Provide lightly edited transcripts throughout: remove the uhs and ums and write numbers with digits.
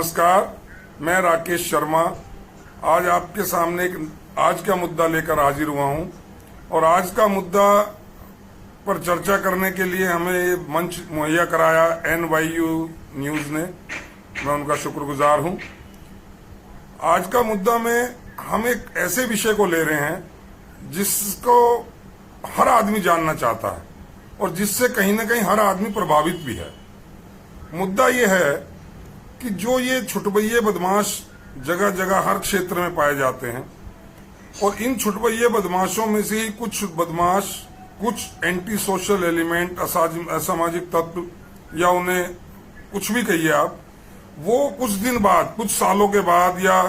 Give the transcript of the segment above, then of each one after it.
नमस्कार, मैं राकेश शर्मा आज आपके सामने आज का मुद्दा लेकर हाजिर हुआ हूं और आज का मुद्दा पर चर्चा करने के लिए हमें ये मंच मुहैया कराया NYU न्यूज ने। मैं उनका शुक्रगुजार हूं। आज का मुद्दा में हम एक ऐसे विषय को ले रहे हैं जिसको हर आदमी जानना चाहता है और जिससे कहीं ना कहीं हर आदमी प्रभावित भी है। मुद्दा ये है कि जो ये छुटभइये बदमाश जगह जगह हर क्षेत्र में पाए जाते हैं और इन छुटभइये बदमाशों में से ही कुछ बदमाश, कुछ एंटी सोशल एलिमेंट, असामाजिक तत्व या उन्हें कुछ भी कहिए आप, वो कुछ दिन बाद, कुछ सालों के बाद या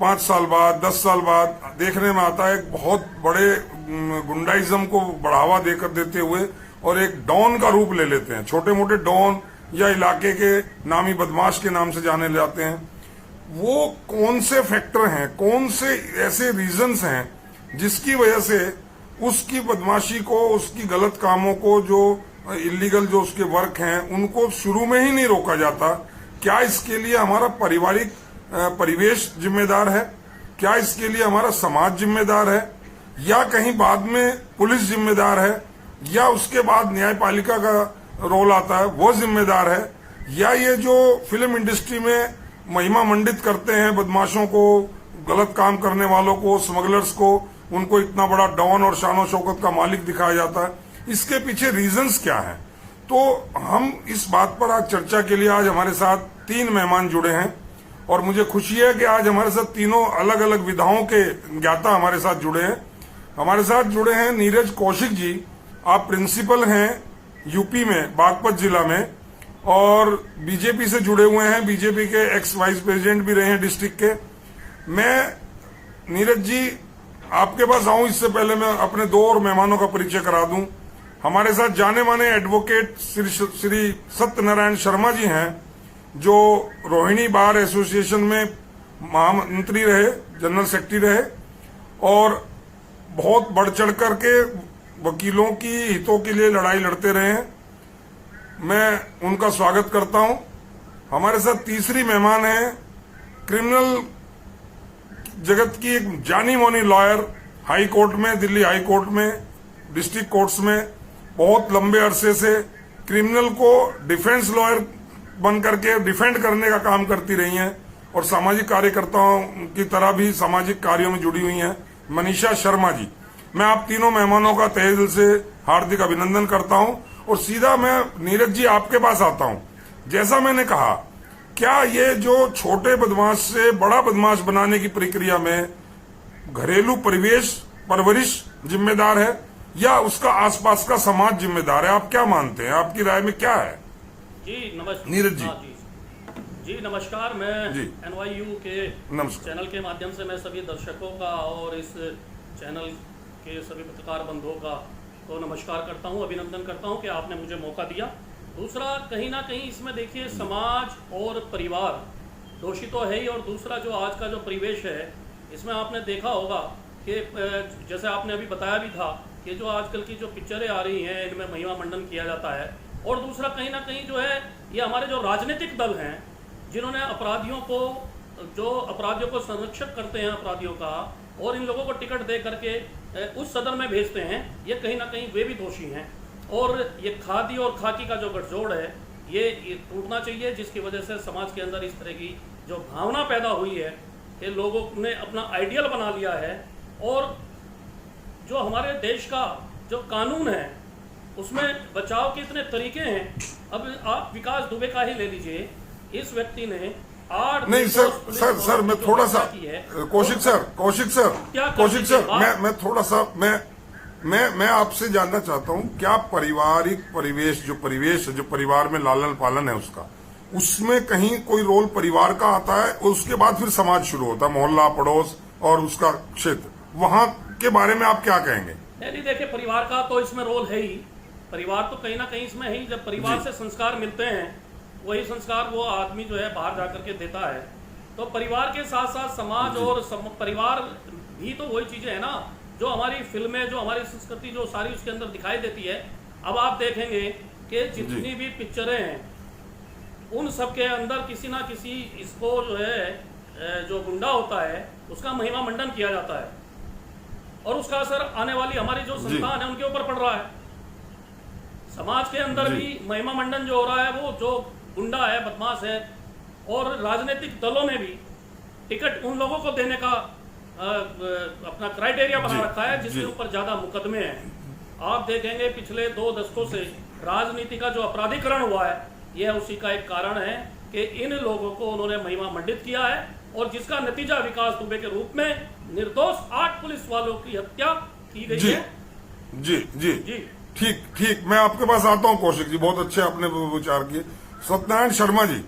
5 साल बाद, 10 साल बाद देखने में आता है एक बहुत बड़े गुंडाइज्म को बढ़ावा देते हुए और एक डॉन का रूप ले लेते हैं। छोटे मोटे डॉन या इलाके के नामी बदमाश के नाम से जाने जाते हैं। वो कौन से फैक्टर हैं, कौन से ऐसे रीजंस हैं जिसकी वजह से उसकी बदमाशी को, उसकी गलत कामों को, जो इलीगल जो उसके वर्क हैं उनको शुरू में ही नहीं रोका जाता? क्या इसके लिए हमारा पारिवारिक परिवेश जिम्मेदार है? क्या इसके लिए हमारा समाज जिम्मेदार है? या कहीं बाद में पुलिस जिम्मेदार है? या उसके बाद न्यायपालिका का रोल आता है, वो जिम्मेदार है? या ये जो फिल्म इंडस्ट्री में महिमा मंडित करते हैं बदमाशों को, गलत काम करने वालों को, स्मगलर्स को, उनको इतना बड़ा डॉन और शान शौकत का मालिक दिखाया जाता है, इसके पीछे रीजंस क्या हैं? तो हम इस बात पर आज चर्चा के लिए आज हमारे साथ 3 मेहमान जुड़े हैं और मुझे खुशी है कि आज हमारे साथ तीनों अलग अलग विधाओं के ज्ञाता हमारे साथ जुड़े हैं। हमारे साथ जुड़े हैं नीरज कौशिक जी। आप प्रिंसिपल हैं यूपी में, बागपत जिला में, और बीजेपी से जुड़े हुए हैं, बीजेपी के एक्स वाइस प्रेसिडेंट भी रहे हैं डिस्ट्रिक्ट के। मैं नीरज जी आपके पास आऊं इससे पहले मैं अपने 2 और मेहमानों का परिचय करा दूं। हमारे साथ जाने माने एडवोकेट श्री सत्यनारायण शर्मा जी हैं, जो रोहिणी बार एसोसिएशन में महामंत्री रहे, जनरल सेक्रेटरी रहे और बहुत बढ़ चढ़ करके वकीलों की हितों के लिए लड़ाई लड़ते रहे हैं। मैं उनका स्वागत करता हूं। हमारे साथ तीसरी मेहमान है क्रिमिनल जगत की एक जानी मानी लॉयर, हाई कोर्ट में, दिल्ली हाई कोर्ट में, डिस्ट्रिक्ट कोर्ट्स में बहुत लंबे अरसे से क्रिमिनल को डिफेंस लॉयर बन करके डिफेंड करने का काम करती रही हैं और सामाजिक कार्यकर्ताओं की तरह भी सामाजिक कार्यों में जुड़ी हुई हैं, मनीषा शर्मा जी। मैं आप तीनों मेहमानों का तहे दिल से हार्दिक अभिनंदन करता हूं और सीधा मैं नीरज जी आपके पास आता हूं। जैसा मैंने कहा, क्या ये जो छोटे बदमाश से बड़ा बदमाश बनाने की प्रक्रिया में घरेलू परिवेश परवरिश जिम्मेदार है या उसका आसपास का समाज जिम्मेदार है? आप क्या मानते हैं? आपकी राय में क्या है? जी नमस्कार नीरज जी। जी नमस्कार। मैं जी NYU के नमस्कार। चैनल के माध्यम से मैं सभी दर्शकों का और इस चैनल के सभी पत्रकार बंधुओं का तो नमस्कार करता हूं, अभिनंदन करता हूं कि आपने मुझे मौका दिया। दूसरा, कहीं ना कहीं इसमें देखिए समाज और परिवार दोषी तो है ही, और दूसरा जो आज का जो परिवेश है इसमें आपने देखा होगा कि जैसे आपने अभी बताया भी था कि जो आजकल की जो पिक्चरें आ रही हैं इनमें महिमा मंडन किया जाता है। और दूसरा कहीं ना कहीं जो है ये हमारे जो राजनीतिक दल हैं जिन्होंने अपराधियों को संरक्षक करते हैं अपराधियों का, और इन लोगों को टिकट दे करके उस सदन में भेजते हैं, ये कहीं ना कहीं वे भी दोषी हैं। और ये खादी और खाकी का जो गठजोड़ है ये टूटना चाहिए, जिसकी वजह से समाज के अंदर इस तरह की जो भावना पैदा हुई है कि लोगों ने अपना आइडियल बना लिया है। और जो हमारे देश का जो कानून है उसमें बचाव के इतने तरीके हैं। अब आप विकास दुबे का ही ले लीजिए, इस व्यक्ति ने 8 नहीं सर मैं थोड़ा सा कौशिक सर मैं थोड़ा सा मैं आपसे जानना चाहता हूं, क्या पारिवारिक परिवेश जो परिवार में लालन पालन है उसमें कहीं कोई रोल परिवार का आता है? उसके बाद फिर समाज शुरू होता है, मोहल्ला, पड़ोस और उसका क्षेत्र, वहां के बारे में आप क्या कहेंगे? नहीं देखिए, परिवार का तो इसमें रोल है ही। परिवार तो कहीं ना कहीं इसमें है ही। जब परिवार से संस्कार मिलते हैं वही संस्कार वो आदमी जो है बाहर जाकर के देता है। तो परिवार के साथ साथ समाज और परिवार भी तो वही चीजें है ना जो हमारी फिल्में, जो हमारी संस्कृति जो सारी उसके अंदर दिखाई देती है। अब आप देखेंगे कि जितनी भी पिक्चरें हैं उन सब के अंदर किसी ना किसी इसको जो है जो गुंडा होता है उसका महिमा मंडन किया जाता है और उसका असर आने वाली हमारी जो संतान है उनके ऊपर पड़ रहा है। समाज के अंदर भी महिमा मंडन जो हो रहा है वो जो गुंडा है, बदमाश है, और राजनीतिक दलों ने भी टिकट उन लोगों को देने का अपना क्राइटेरिया बना रखा है जिसके ऊपर ज्यादा मुकदमे हैं। आप देखेंगे पिछले 2 दशकों से राजनीति का जो अपराधीकरण हुआ है यह उसी का एक कारण है कि इन लोगों को उन्होंने महिमा मंडित किया है और जिसका नतीजा विकास दुबे के रूप में निर्दोष 8 पुलिस वालों की हत्या की गई है। जी जी जी ठीक, मैं आपके पास आता हूं कौशिक जी, बहुत अच्छे आपने विचार किए। सत्यनारायण शर्मा जी,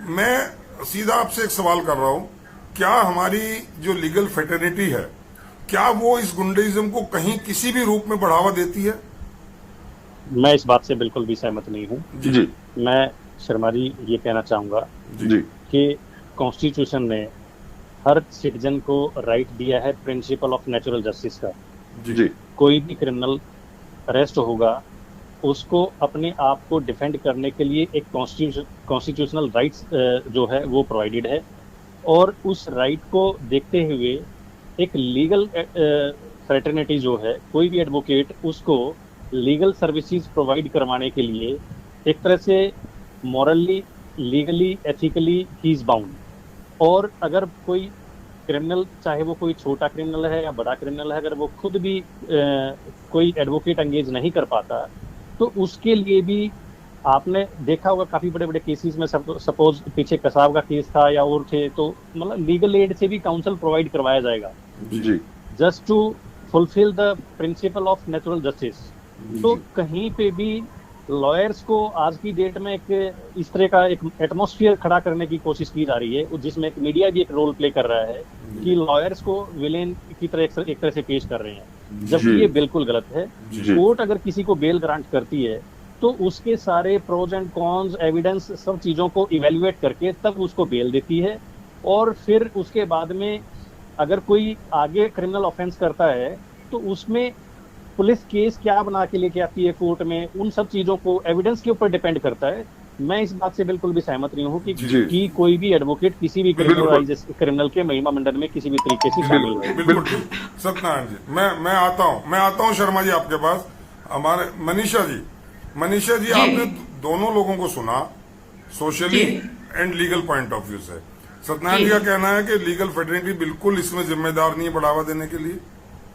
मैं सीधा आपसे एक सवाल कर रहा हूं, क्या हमारी जो लीगल फेटर्निटी है क्या वो इस गुंडइज्म को कहीं किसी भी रूप में बढ़ावा देती है? मैं इस बात से बिल्कुल भी सहमत नहीं हूँ। जी, मैं शर्मा जी ये कहना चाहूंगा कि कॉन्स्टिट्यूशन ने हर सिटीजन को राइट दिया है प्रिंसिपल ऑफ नेचुरल जस्टिस का। जी, कोई भी क्रिमिनल अरेस्ट होगा उसको अपने आप को डिफेंड करने के लिए एक कॉन्स्टिट्यूशनल राइट्स जो है वो प्रोवाइडेड है और उस राइट को देखते हुए एक लीगल फ्रेटर्निटी जो है, कोई भी एडवोकेट उसको लीगल सर्विसेज प्रोवाइड करवाने के लिए एक तरह से morally, legally, ethically he is bound. और अगर कोई क्रिमिनल, चाहे वो कोई छोटा क्रिमिनल है या बड़ा क्रिमिनल है, अगर वो खुद भी कोई एडवोकेट एंगेज नहीं कर पाता तो उसके लिए भी आपने देखा होगा काफी बड़े बड़े केसेस में, सपोज पीछे कसाब का केस था या और थे, तो मतलब लीगल एड से भी काउंसिल प्रोवाइड करवाया जाएगा just to fulfil the principle of natural justice. तो कहीं पे भी लॉयर्स को आज की डेट में एक इस तरह का एक एटमॉस्फेयर खड़ा करने की कोशिश की जा रही है जिसमें एक मीडिया भी एक रोल प्ले कर रहा है कि लॉयर्स को विलेन की तरह एक तरह से पेश कर रहे हैं, जबकि ये बिल्कुल गलत है। कोर्ट अगर किसी को बेल ग्रांट करती है तो उसके सारे प्रोज एंड कॉन्स, एविडेंस, सब चीजों को इवेल्युएट करके तब उसको बेल देती है और फिर उसके बाद में अगर कोई आगे क्रिमिनल ऑफेंस करता है तो उसमें पुलिस केस क्या बना के लेके आती है कोर्ट में, उन सब चीजों को एविडेंस के ऊपर डिपेंड करता है। मैं इस बात से बिल्कुल भी सहमत नहीं हूँ कि कोई भी एडवोकेट किसी भी क्रिमिनल के महिमा मंडन में किसी भी तरीके से शामिल हो। बिल्कुल सत्यनारायण जी, मैं आता हूँ शर्मा जी आपके पास। हमारे मनीषा जी आपने दोनों लोगों को सुना, socially and legal point of view से। सत्यनारायण जी का कहना है कि लीगल फेटर्निटी बिल्कुल इसमें जिम्मेदार नहीं है बढ़ावा देने के लिए,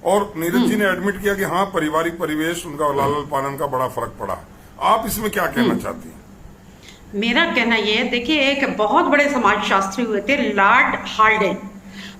और नीरज जी ने एडमिट किया कि हाँ, पारिवारिक परिवेश, उनका लालन पालन का बड़ा फर्क पड़ा। आप इसमें क्या कहना चाहती हैं? मेरा कहना यह है, देखिए, एक बहुत बड़े समाजशास्त्री हुए थे लॉर्ड हाल्डेन।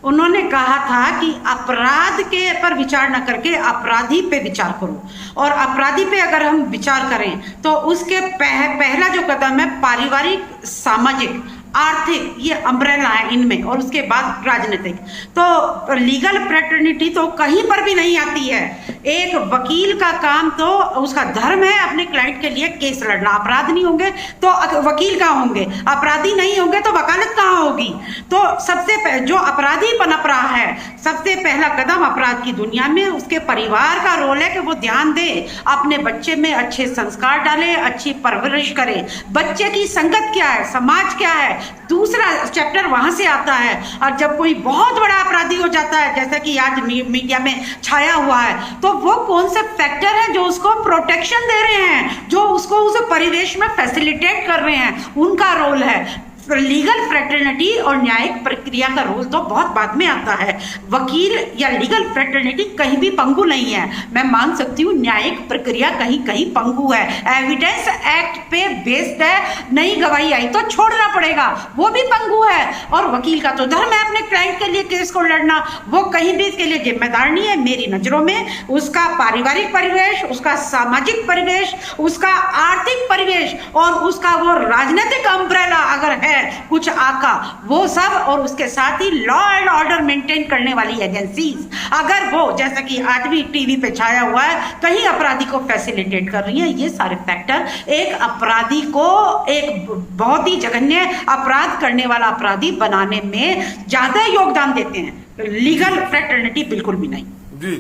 उन्होंने कहा था कि अपराध के पर विचार न करके अपराधी पे विचार करो, और अपराधी पे अगर हम विचार करें तो उसके पहला जो कदम है पारिवारिक, सामाजिक, आर्थिक, ये अम्ब्रेला है इनमें, और उसके बाद राजनीतिक। तो लीगल फ्रेटर्निटी तो कहीं पर भी नहीं आती है। एक वकील का काम तो उसका धर्म है अपने क्लाइंट के लिए केस लड़ना। अपराध नहीं होंगे तो वकील कहाँ होंगे, अपराधी नहीं होंगे तो वकालत कहाँ होगी। तो सबसे जो अपराधी पनप रहा है, सबसे पहला कदम अपराध की दुनिया में उसके परिवार का रोल है कि वो ध्यान दे, अपने बच्चे में अच्छे संस्कार डाले, अच्छी परवरिश करे। बच्चे की संगत क्या है, समाज क्या है, दूसरा चैप्टर वहां से आता है। और जब कोई बहुत बड़ा अपराधी हो जाता है, जैसा कि आज मीडिया में छाया हुआ है, तो वो कौन से फैक्टर हैं जो उसको प्रोटेक्शन दे रहे हैं, जो उसको उस परिवेश में फैसिलिटेट कर रहे हैं, उनका रोल है। लीगल फ्रेटर्निटी और न्यायिक प्रक्रिया का रोल तो बहुत बाद में आता है। वकील या लीगल फ्रेटर्निटी कहीं भी पंगु नहीं है। मैं मान सकती हूँ न्यायिक प्रक्रिया कहीं कहीं पंगु है, एविडेंस एक्ट पे बेस्ड है, नई गवाही आई तो छोड़ना पड़ेगा, वो भी पंगु है। और वकील का तो धर्म है अपने क्लाइंट के लिए केस को लड़ना, वो कहीं भी इसके लिए जिम्मेदार नहीं है मेरी नजरों में। उसका पारिवारिक परिवेश, उसका सामाजिक परिवेश, उसका आर्थिक परिवेश और उसका वो राजनीतिक अम्ब्रेला अगर है कुछ आका, वो सब, और उसके साथ ही लॉ एंड ऑर्डर मेंटेन करने वाली एजेंसीज, अगर वो, जैसा कि आज भी टीवी पे छाया हुआ है, कहीं अपराधी को फैसिलिटेट कर रही है, ये सारे फैक्टर एक अपराधी को एक बहुत ही जघन्य अपराध करने वाला अपराधी बनाने में ज्यादा योगदान देते हैं। लीगल फ्रेटर्निटी बिल्कुल भी नहीं। जी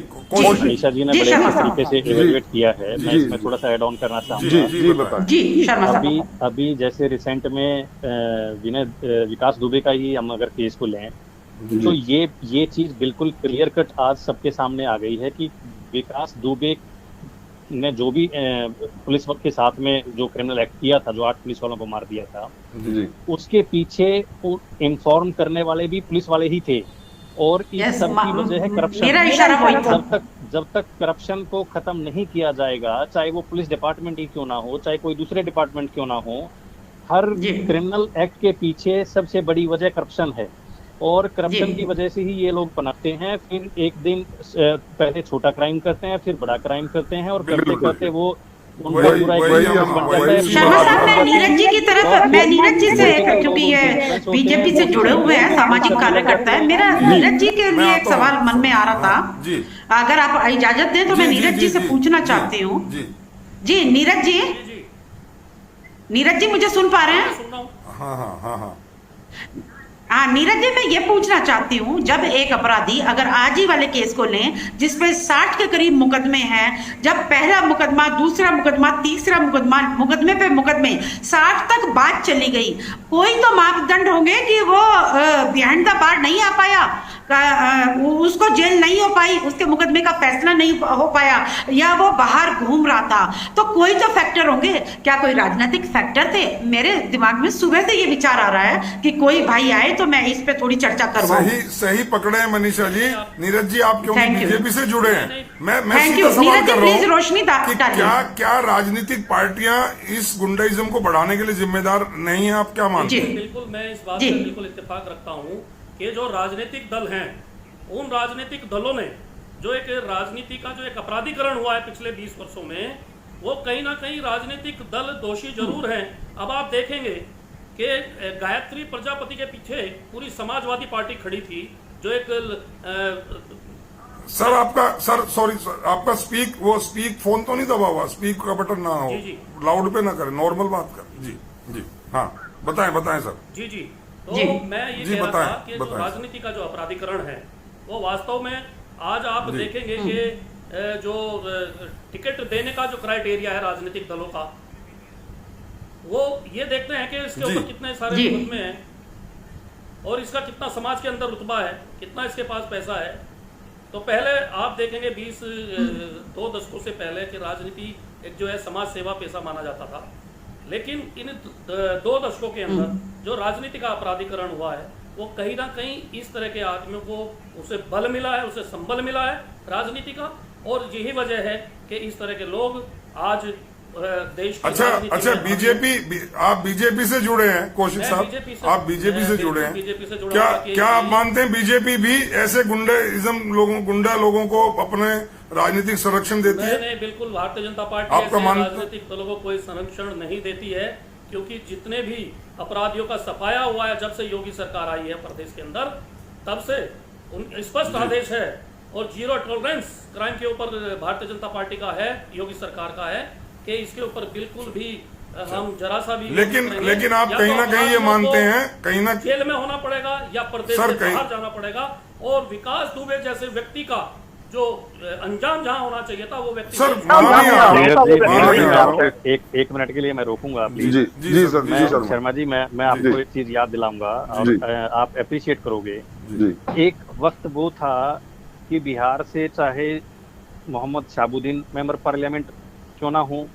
मनीषा जी ने जी, बड़े शर्मा अच्छे साहब। तरीके से इवेल्युएट किया है। मैं जी, इसमें थोड़ा सा ऐड ऑन करना चाहूंगा। जी बताएं। जी शर्मा अभी साहब। अभी जैसे रिसेंट में विकास दुबे का ही हम अगर केस को लें, तो ये चीज बिल्कुल क्लियर कट आज सबके सामने आ गई है कि विकास दुबे ने जो भी पुलिस के साथ में जो क्रिमिनल एक्ट किया था, जो 8 पुलिस वालों को मार दिया था, जी उसके पीछे इन्फॉर्म करने वाले भी पुलिस वाले ही थे। और इस Yes, सब की वजह है करप्शन। मेरा इशारा वही था। जब तक करप्शन को खत्म नहीं किया जाएगा, चाहे वो पुलिस डिपार्टमेंट ही क्यों ना हो, चाहे कोई दूसरे डिपार्टमेंट क्यों ना हो, हर जी। क्रिमिनल एक्ट के पीछे सबसे बड़ी वजह करप्शन है। और करप्शन जी। की वजह से ही ये लोग पनपते हैं, फिर एक दिन पहले छोटा क्राइम करते हैं, फिर बड़ा क्राइम करते हैं, और करते बिल्कुल। करते वो उनका वही- पूरा एक वही business हम- बन वही- जाता है। शर्मा साहब, मैं नीरज जी की तरफ, और मैं नीरज जी से, political क्योंकि लोग ये influence होते बीजेपी हैं, से वो जुड़े हुए हैं, सामाजिक कार्यकर्ता है, मेरा नीरज जी के मैं लिए एक आता हूँ। सवाल मन में आ रहा था। जी अगर आप इजाजत दें तो मैं नीरज जी से पूछना चाहती हूँ। जी जी नीरज जी, जी जी नीरज जी मुझे सुन पा रहे हैं? सुन रहा हूँ। हाँ हाँ नीरज जी, मैं ये पूछना चाहती हूँ, जब एक अपराधी, अगर आज ही वाले केस को लें जिसपे 60 के करीब मुकदमे हैं, जब पहला मुकदमा, दूसरा मुकदमा, तीसरा मुकदमा, मुकदमे पे मुकदमे, 60 तक बात चली गई, कोई तो मापदंड होंगे कि वो बिहाइंड द बार नहीं आ पाया, उसको जेल नहीं हो पाई, उसके मुकदमे का फैसला नहीं हो पाया, या वो बाहर घूम रहा था, तो कोई तो फैक्टर होंगे। क्या कोई राजनीतिक फैक्टर थे? मेरे दिमाग में सुबह से ये विचार आ रहा है कि कोई भाई आए तो मैं इस पे थोड़ी चर्चा करवाऊं। सही पकड़े हैं मनीषा जी। नीरज जी, आप क्योंकि Thank you. बीजेपी से जुड़े हैं, मैं Thank सीधा you. सवाल नीरज जी, कर रहा please हूँ रोशनी कि डालिए। क्या राजनीतिक पार्टियां इस गुंडाइज्म को बढ़ाने के लिए जिम्मेदार नहीं है? आप क्या मानते जी। हैं? बिल्कुल, मैं इस बात जी। से बिल्कुल इत्तेफाक रखता हूँ कि जो राजनीतिक दल हैं, उन राजनीतिक दलों ने जो एक राजनीति का जो एक अपराधीकरण हुआ है पिछले 20 वर्षों में, वो कहीं ना कहीं राजनीतिक दल दोषी जरूर हैं। अब आप देखेंगे कि गायत्री प्रजापति के पीछे पूरी समाजवादी पार्टी खड़ी थी, जो एक सर आपका स्पीक फोन तो नहीं दबा हुआ? स्पीक का बटन ना हो, जी, जी। लाउड पे ना करें, नॉर्मल बात कर। जी हाँ, बताएं सर। जी तो जी। मैं ये जी, कह रहा था बताएं, कि जो बताएं। राजनीति का जो अपराधीकरण है, वो वास्तव में आज आप जी। देखेंगे कि जो टिकट देने का जो क्राइटेरिया है राजनीतिक दलों का, वो ये देखते हैं कि इसके जी। ऊपर कितने सारे जी। मुकदमे हैं और इसका कितना समाज के अंदर रुतबा है, कितना इसके पास पैसा है। तो पहले आप देखेंगे 2 दशकों से पहले कि राजनीति एक जो है समाज सेवा पेशा माना जाता था, लेकिन इन 2 दशकों के अंदर जो राजनीति का अपराधीकरण हुआ है, वो कहीं ना कहीं इस तरह के आदमियों को उसे बल मिला है, उसे संबल मिला है राजनीति का, और यही वजह है कि इस तरह के लोग आज देश की राजनीति अच्छा में- आप बीजेपी से जुड़े हैं कौशिक मैं साहब? बीजेपी से- आप बीजेपी मैं से जुड़े हैं। बीजेपी से जुड़ा क्या हूं कि क्या आप मानते हैं बीजेपी भी ऐसे गुंडा लोगों को अपने राजनीतिक संरक्षण देती है? नहीं, बिल्कुल भारतीय जनता पार्टी आपका ऐसे मान- राजनीतिक दलों को कोई संरक्षण नहीं देती है, क्योंकि जितने भी अपराधियों का सफाया हुआ है जब से योगी सरकार आई है प्रदेश के अंदर, तब से स्पष्ट आदेश है और 0 टॉलरेंस क्राइम के ऊपर भारतीय जनता पार्टी का है, योगी सरकार का है, कि इसके ऊपर बिल्कुल भी हम जरा सा भी लेकिन आप कहीं ना कहीं ये मानते हैं, कहीं ना जेल में होना पड़ेगा या प्रदेश सर, से बाहर जाना पड़ेगा, और विकास दुबे जैसे व्यक्ति का जो अंजाम जहां होना चाहिए था वो व्यक्ति सर नहीं- वहां नहीं आ रहा। एक मिनट के लिए मैं रोकूंगा प्लीज। जी सर, मैं शर्मा जी, मैं आपको एक चीज याद दिलाऊंगा जी। और आप अप्रिशिएट करोगे। जी एक वक्त वो था कि बिहार से चाहे मोहम्मद शाहबुद्दीन मेंबर पार्लियामेंट क्यों ना हो,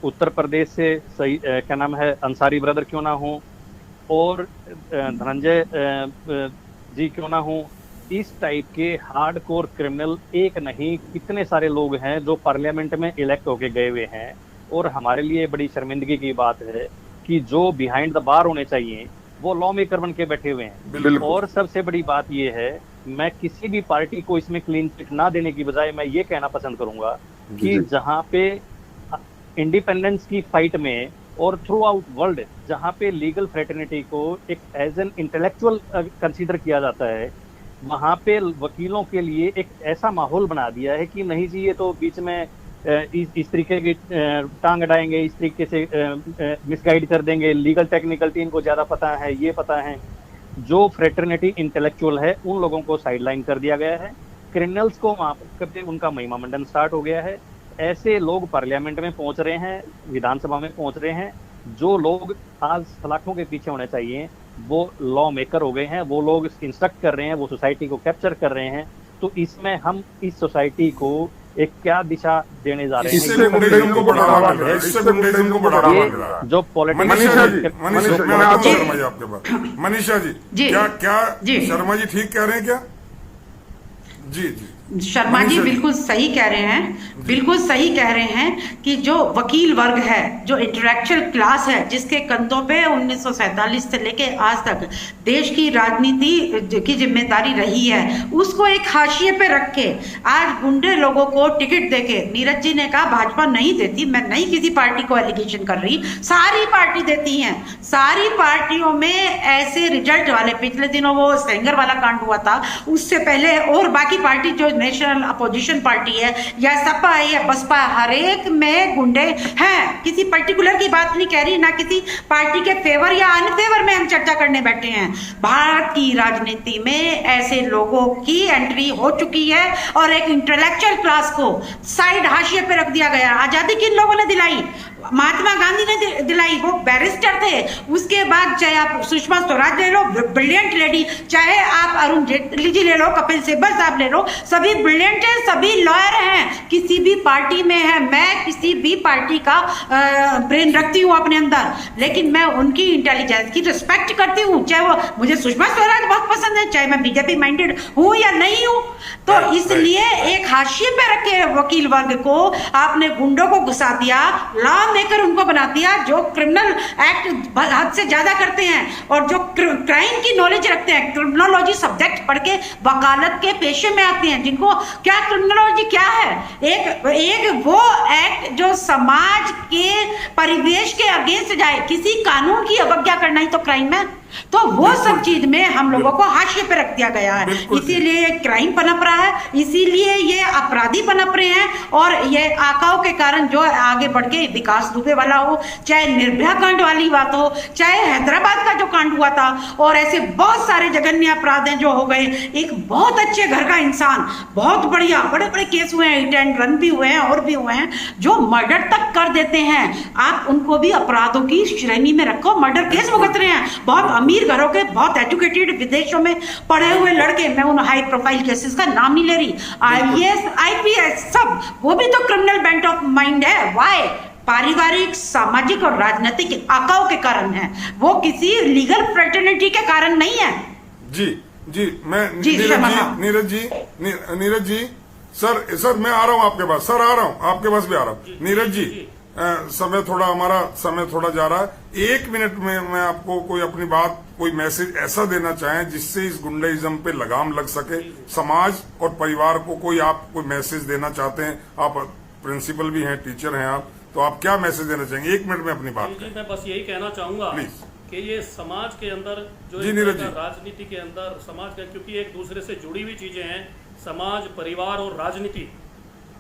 उत्तर प्रदेश से सही क्या नाम है अंसारी ब्रदर क्यों ना हो, और धनंजय जी क्यों ना हो, इस टाइप के हार्डकोर क्रिमिनल एक नहीं कितने सारे लोग हैं जो पार्लियामेंट में इलेक्ट होके गए हुए हैं। और हमारे लिए बड़ी शर्मिंदगी की बात है कि जो बिहाइंड द बार होने चाहिए वो लॉ मेकर बन के बैठे हुए हैं। बिल्कुल। और सबसे बड़ी बात ये है, मैं किसी भी पार्टी को इसमें क्लीन चिट ना देने की बजाय मैं ये कहना पसंद करूंगा कि जहां पे इंडिपेंडेंस की फाइट में और थ्रू आउट वर्ल्ड जहां पे लीगल फ्रेटर्निटी को एक एज एन इंटेलेक्चुअल कंसीडर किया जाता है, वहां पे वकीलों के लिए एक ऐसा माहौल बना दिया है कि नहीं जी ये तो बीच में इस तरीके की टांग अड़ाएंगे, इस तरीके से मिसगाइड कर देंगे, लीगल टेक्निकल टीम को ज्यादा पता है, ये पता है। जो फ्रेटर्निटी इंटेलेक्चुअल है उन लोगों को साइडलाइन कर दिया गया है क्रिमिनल्स को वहां करके उनका महिमा मंडन स्टार्ट हो गया है। ऐसे लोग पार्लियामेंट में पहुंच रहे हैं, विधानसभा में पहुंच रहे हैं। जो लोग आज सलाखों के पीछे होने चाहिए वो लॉ मेकर हो गए हैं, वो लोग इंस्ट्रक्ट कर रहे हैं, वो सोसाइटी को कैप्चर कर रहे हैं। तो इसमें हम इस सोसाइटी को एक क्या दिशा देने जा रहे हैं? इससे गुंडेइज्म को बढ़ावा मिल रहा है, इससे गुंडेइज्म को बढ़ावा मिल रहा है। जो मनीषा पॉलिटिक्स जी, मैं आता हूं शर्मा जी आपके पास। मनीषा जी, क्या शर्मा जी ठीक कह रहे हैं क्या? जी जी शर्मा जी बिल्कुल सही कह रहे हैं, बिल्कुल सही कह रहे हैं कि जो वकील वर्ग है, जो इंटेलेक्चुअल क्लास है, जिसके कंधों पे 1947 से लेके आज तक देश की राजनीति की जिम्मेदारी रही है, उसको एक हाशिए पे रख के आज गुंडे लोगों को टिकट देके, नीरज जी ने कहा भाजपा नहीं देती, मैं नहीं किसी पार्टी को एलिगेशन कर रही, सारी पार्टी देती हैं। सारी पार्टियों में ऐसे रिजल्ट वाले, पिछले दिनों वो सेंगर वाला कांड हुआ था, उससे पहले और बाकी पार्टी जो नेशनल अपोजिशन पार्टी है या सपा है या बसपा, हर एक में गुंडे हैं। किसी पर्टिकुलर की बात नहीं कह रही, ना किसी पार्टी के फेवर या अनफेवर में हम चर्चा करने बैठे हैं। भारत की राजनीति में ऐसे लोगों की एंट्री हो चुकी है और एक इंटेलेक्चुअल क्लास को साइड हाशिए पे रख दिया गया। आजादी किन लोगों ने दिलाई? महात्मा गांधी ने दिलाई, वो बैरिस्टर थे। उसके बाद चाहे आप सुषमा स्वराज ले लो, ब्रिलियंट लेडी, चाहे आप अरुण जेटली जी ले लो, कपिल सिब्बल साहब ले लो, सभी ब्रिलियंट हैं, सभी लॉयर हैं, किसी भी पार्टी में है। मैं किसी भी पार्टी का ब्रेन रखती हूँ अपने अंदर, लेकिन मैं उनकी इंटेलिजेंस की रिस्पेक्ट करती हूँ, चाहे वो मुझे सुषमा स्वराज बहुत पसंद है, चाहे मैं बीजेपी माइंडेड हूँ या नहीं हूँ। तो इसलिए एक हाशिए पे रखे वकील वर्ग को आपने गुंडों को घुसा दिया, लॉ मेकर उनको बना दिया, जो क्रिमिनल एक्ट हद से ज्यादा करते हैं और जो क्राइम की नॉलेज रखते हैं, क्रिमिनोलॉजी सब्जेक्ट पढ़ के वकालत के पेशे में आते हैं, जिनको क्या क्रिमिनोलॉजी क्या है, एक वो एक्ट जो समाज के परिवेश के अगेंस्ट जाए, किसी कानून की अवज्ञा करना ही तो क्राइम है। तो वो सब चीज में हम लोगों को हाशिए पे रख दिया गया है, इसीलिए क्राइम पनप रहा है, इसीलिए ये अपराधी पनप रहे हैं। और ये आकाओं के कारण जो आगे बढ़ के विकास दुबे वाला हो, चाहे निर्भया कांड वाली बात हो, चाहे हैदराबाद का जो कांड हुआ था, और ऐसे बहुत सारे जघन्य अपराध हैं जो हो गए। एक बहुत अच्छे घर का इंसान, बहुत बढ़िया बड़े बड़े केस हुए हैं, हिट एंड रन भी हुए हैं और भी हुए हैं, जो मर्डर तक कर देते हैं, आप उनको भी अपराधों की श्रेणी में रखो। मर्डर केस भुगत रहे हैं बहुत अमीर घरों के, बहुत एजुकेटेड, विदेशों में पढ़े हुए लड़के, मैं उन हाई प्रोफाइल केसेस का नाम नहीं ले रही, IAS IPS सब, वो भी तो क्रिमिनल बेंट ऑफ माइंड है। वाई? पारिवारिक, सामाजिक और राजनीतिक आकाओं के कारण है, वो किसी लीगल फ्रेटर्निटी के कारण नहीं है। जी जी, मैं नीरज जी सर मैं आ रहा हूं आपके पास, सर आ रहा हूं आपके पास भी आ रहा हूं। नीरज जी, हमारा समय थोड़ा जा रहा है, 1 मिनट में मैं आपको कोई अपनी बात, कोई मैसेज ऐसा देना चाहें जिससे इस गुंडाइज्म पे लगाम लग सके, समाज और परिवार को कोई आप कोई मैसेज देना चाहते हैं? आप प्रिंसिपल भी हैं, टीचर हैं आप, तो आप क्या मैसेज देना चाहेंगे? 1 मिनट में अपनी बात। जी, मैं बस यही कहना चाहूंगा प्लीज कि ये समाज के अंदर जो राजनीति के अंदर समाज का, क्योंकि एक दूसरे से जुड़ी हुई चीजें हैं, समाज, परिवार और राजनीति।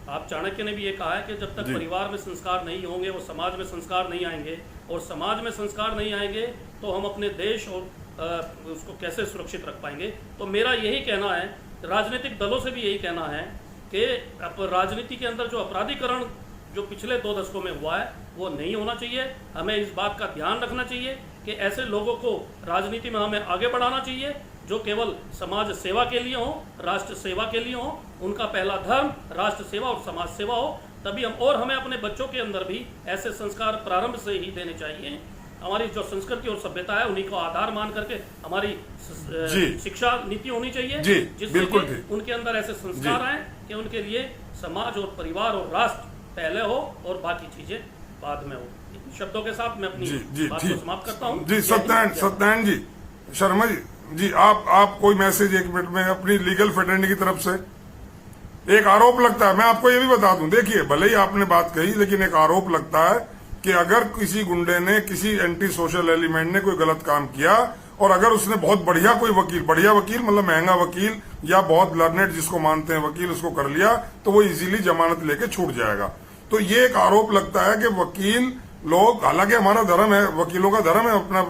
आप चाणक्य ने भी ये कहा है कि जब तक परिवार में संस्कार नहीं होंगे, वो समाज में संस्कार नहीं आएंगे, और समाज में संस्कार नहीं आएंगे तो हम अपने देश और उसको कैसे सुरक्षित रख पाएंगे। तो मेरा यही कहना है, राजनीतिक दलों से भी यही कहना है कि राजनीति के अंदर जो अपराधीकरण जो पिछले 2 दशकों में हुआ है वो नहीं होना चाहिए। हमें इस बात का ध्यान रखना चाहिए कि ऐसे लोगों को राजनीति में हमें आगे बढ़ाना चाहिए जो केवल समाज सेवा के लिए हो, राष्ट्र सेवा के लिए हो, उनका पहला धर्म राष्ट्र सेवा और समाज सेवा हो, तभी हमें अपने बच्चों के अंदर भी ऐसे संस्कार प्रारंभ से ही देने चाहिए। हमारी जो संस्कृति और सभ्यता है उन्हीं को आधार मान करके हमारी शिक्षा नीति होनी चाहिए, जिससे उनके अंदर ऐसे संस्कार आए कि उनके लिए समाज और परिवार और राष्ट्र पहले हो और बाकी चीजें बाद में हो। इन शब्दों के साथ मैं अपनी बात को समाप्त करता हूँ। जी सत्यनारायण जी, शर्मा जी, आप कोई मैसेज 1 मिनट में अपनी लीगल फ्रेटर्निटी की तरफ से? एक आरोप लगता है, मैं आपको ये भी बता दूं, देखिए भले ही आपने बात कही, लेकिन एक आरोप लगता है कि अगर किसी गुंडे ने, किसी एंटी सोशल एलिमेंट ने कोई गलत काम किया, और अगर उसने बहुत बढ़िया कोई वकील, बढ़िया वकील मतलब महंगा वकील या बहुत लर्नेड जिसको मानते हैं वकील, उसको कर लिया, तो वो इजीली जमानत लेके छूट जाएगा। तो ये एक आरोप लगता है कि वकील लोग, हालांकि हमारा धर्म है, वकीलों का धर्म है अपना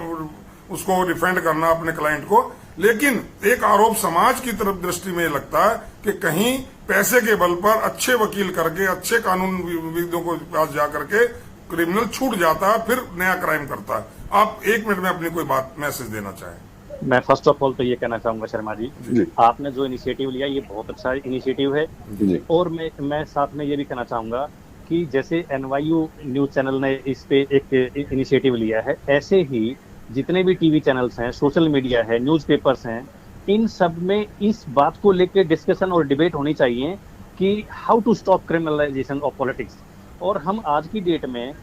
उसको डिफेंड करना अपने क्लाइंट को, लेकिन एक आरोप समाज की तरफ दृष्टि में लगता है कि कहीं पैसे के बल पर अच्छे वकील करके, अच्छे कानूनविदों को पास जा करके क्रिमिनल छूट जाता है, फिर नया क्राइम करता है। आप 1 मिनट में अपनी कोई बात मैसेज देना चाहें। मैं फर्स्ट ऑफ ऑल तो ये कहना चाहूंगा शर्मा जी, आपने जो इनिशिएटिव लिया ये बहुत अच्छा इनिशिएटिव है। और मैं साथ में ये भी कहना चाहूंगा कि जैसे NYU न्यूज चैनल ने इस पे एक इनिशिएटिव लिया है, ऐसे ही जितने भी टीवी चैनल्स हैं, सोशल मीडिया है, न्यूज़पेपर्स हैं, इन सब में इस बात को लेकर डिस्कशन और डिबेट होनी चाहिए कि how to stop criminalisation of politics. और हम आज की डेट में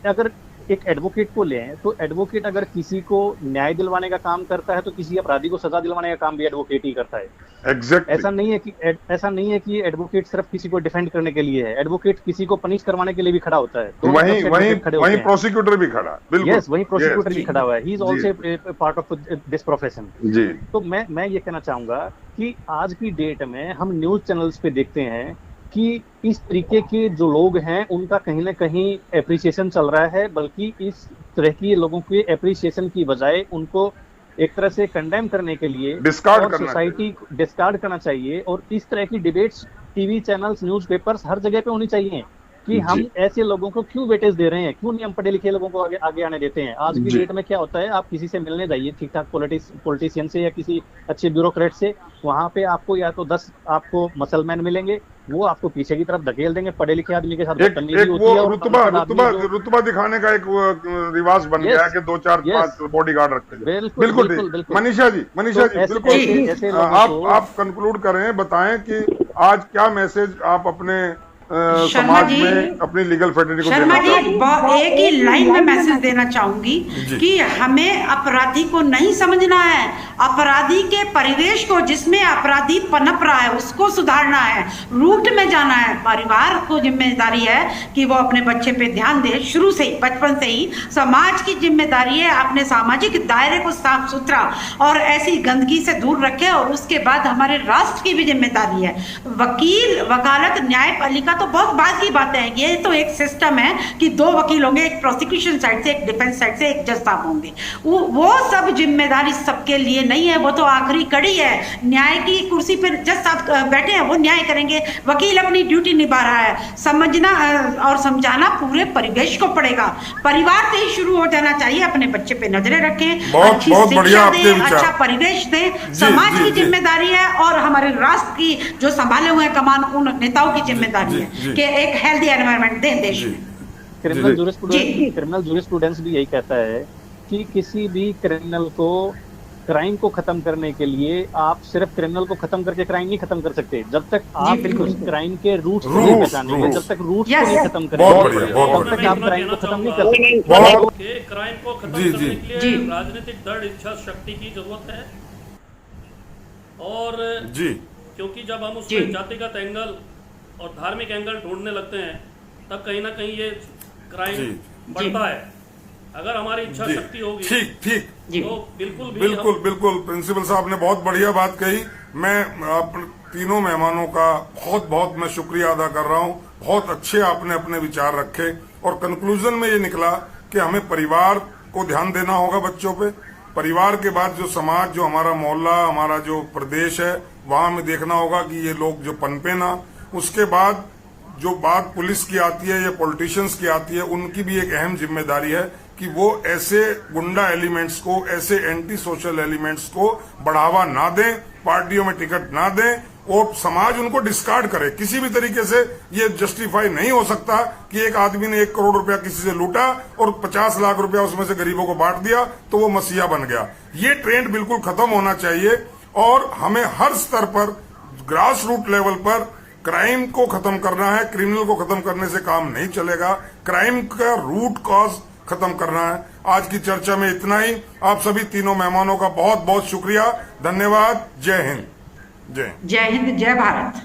अगर एक एडवोकेट को लें तो एडवोकेट अगर किसी को न्याय दिलवाने का काम करता है तो किसी अपराधी को सजा दिलवाने का काम भी एडवोकेट ही करता है। Exactly. ऐसा नहीं है कि एडवोकेट सिर्फ किसी को डिफेंड करने के लिए है, एडवोकेट किसी को पनिश करवाने के लिए भी खड़ा होता है। तो वहीं प्रोसिक्यूटर भी खड़ा, बिल्कुल। यस, वहीं प्रोसिक्यूटर भी खड़ा हुआ है। He is also part of this profession. जी। तो मैं ये कहना चाहूंगा कि आज की डेट में हम न्यूज चैनल्स पे देखते हैं कि इस तरीके के जो लोग हैं उनका कहीं ना कहीं एप्रिसिएशन चल रहा है, बल्कि इस तरह की लोगों के एप्रिसिएशन की बजाय उनको एक तरह से कंडेम करने के लिए डिस्कार्ड करना सोसाइटी डिस्कार्ड करना चाहिए। और इस तरह की डिबेट्स टीवी चैनल्स, न्यूज़पेपर्स हर जगह पे होनी चाहिए कि हम ऐसे लोगों को क्यों वेटेज दे रहे हैं, क्यों नहीं हम पढ़े लिखे लोगों को आगे आने देते हैं। आज की डेट में क्या होता है, आप किसी से मिलने जाइए ठीक ठाक पॉलिटिशियन से या किसी अच्छे ब्यूरोक्रेट से, वहां पे आपको या तो 10 आपको मसलमैन मिलेंगे, वो आपको पीछे की तरफ धकेल देंगे। पढ़े लिखे आदमी के साथ बदतमीजी होती है और रुतबा दिखाने का एक रिवाज बन गया है कि 2 4 5 बॉडीगार्ड रखते हैं। बिल्कुल। मनीषा जी बिल्कुल, आप कंक्लूड करें, बताएं कि आज क्या मैसेज आप अपने समाज में अपनी लीगल फ्रेटर्निटी को शर्मा जी एक ही लाइन में मैसेज देना चाहूंगी कि हमें अपराधी को नहीं समझना है, अपराधी के परिवेश को जिसमें अपराधी पनप रहा है उसको सुधारना है, रूट में जाना है। परिवार को जिम्मेदारी है कि वो अपने बच्चे पे ध्यान दे, शुरू से ही, बचपन से ही। समाज की जिम्मेदारी है अपने सामाजिक दायरे को साफ सुथरा और ऐसी गंदगी से दूर रखे, और उसके बाद हमारे राष्ट्र की भी जिम्मेदारी है। वकील, वकालत, न्यायपालिका तो बहुत बाद की बातें हैं। ये तो एक सिस्टम है कि 2 वकील होंगे, एक प्रोसिक्यूशन साइड से, एक डिफेंस साइड से, एक जज साहब होंगे। वो सब जिम्मेदारी सबके लिए नहीं है, वो तो आखिरी कड़ी है। न्याय की कुर्सी पर जज साहब बैठे हैं, वो न्याय करेंगे, वकील अपनी ड्यूटी निभा रहा है। समझना और समझाना पूरे परिवेश को पड़ेगा, परिवार से ही शुरू हो जाना चाहिए। अपने बच्चे पे नजरें रखें, अच्छी शिक्षा दें, अच्छा परिवेश दें, समाज की जिम्मेदारी है, और हमारे राष्ट्र की जो संभाले हुए कमान उन नेताओं की जिम्मेदारी है कि एक हेल्दी एनवायरनमेंट दें देश में। क्रिमिनल जूरिस्प्रूडेंस भी यही कहता है कि किसी भी क्राइम को खत्म करने के लिए आप सिर्फ क्रिमिनल को खत्म करके क्राइम नहीं खत्म कर सकते, जब तक आप उस क्राइम के रूट्स को नहीं पहचानेंगे, जब तक रूट्स को नहीं खत्म करेंगे, तब तक आप क्राइम को खत्म नहीं कर सकते। क्राइम को खत्म करने के लिए राजनीतिक दृढ़ इच्छा शक्ति की जरूरत है। और क्योंकि जब हम उसमें जातिगत एंगल और धार्मिक एंगल ढूंढने लगते हैं तब कहीं ना कहीं ये क्राइम बढ़ता है। अगर हमारी इच्छा शक्ति होगी ठीक तो बिल्कुल प्रिंसिपल साहब ने बहुत बढ़िया बात कही। मैं तीनों मेहमानों का बहुत मैं शुक्रिया अदा कर रहा हूँ। बहुत अच्छे आपने अपने विचार रखे और कंक्लूजन में ये निकला कि हमें परिवार को ध्यान देना होगा बच्चों पे। परिवार के बाद जो समाज, जो हमारा मोहल्ला, हमारा जो प्रदेश है, वहां में देखना होगा कि ये लोग जो पनपे ना। उसके बाद जो बात पुलिस की आती है या पॉलिटिशियंस की आती है, उनकी भी एक अहम जिम्मेदारी है कि वो ऐसे गुंडा एलिमेंट्स को, ऐसे एंटी सोशल एलिमेंट्स को बढ़ावा ना दें, पार्टियों में टिकट ना दें और समाज उनको डिस्कार्ड करे। किसी भी तरीके से ये जस्टिफाई नहीं हो सकता कि एक आदमी ने 1 करोड़ रुपया किसी से लूटा और 50 लाख रुपया उसमें से गरीबों को बांट दिया तो वो मसीहा बन गया। ये ट्रेंड बिल्कुल खत्म होना चाहिए और हमें हर स्तर पर, ग्रास रूट लेवल पर क्राइम को खत्म करना है। क्रिमिनल को खत्म करने से काम नहीं चलेगा, क्राइम का रूट कॉज खत्म करना है। आज की चर्चा में इतना ही। आप सभी तीनों मेहमानों का बहुत शुक्रिया, धन्यवाद। जय हिंद, जय हिंद, जय भारत।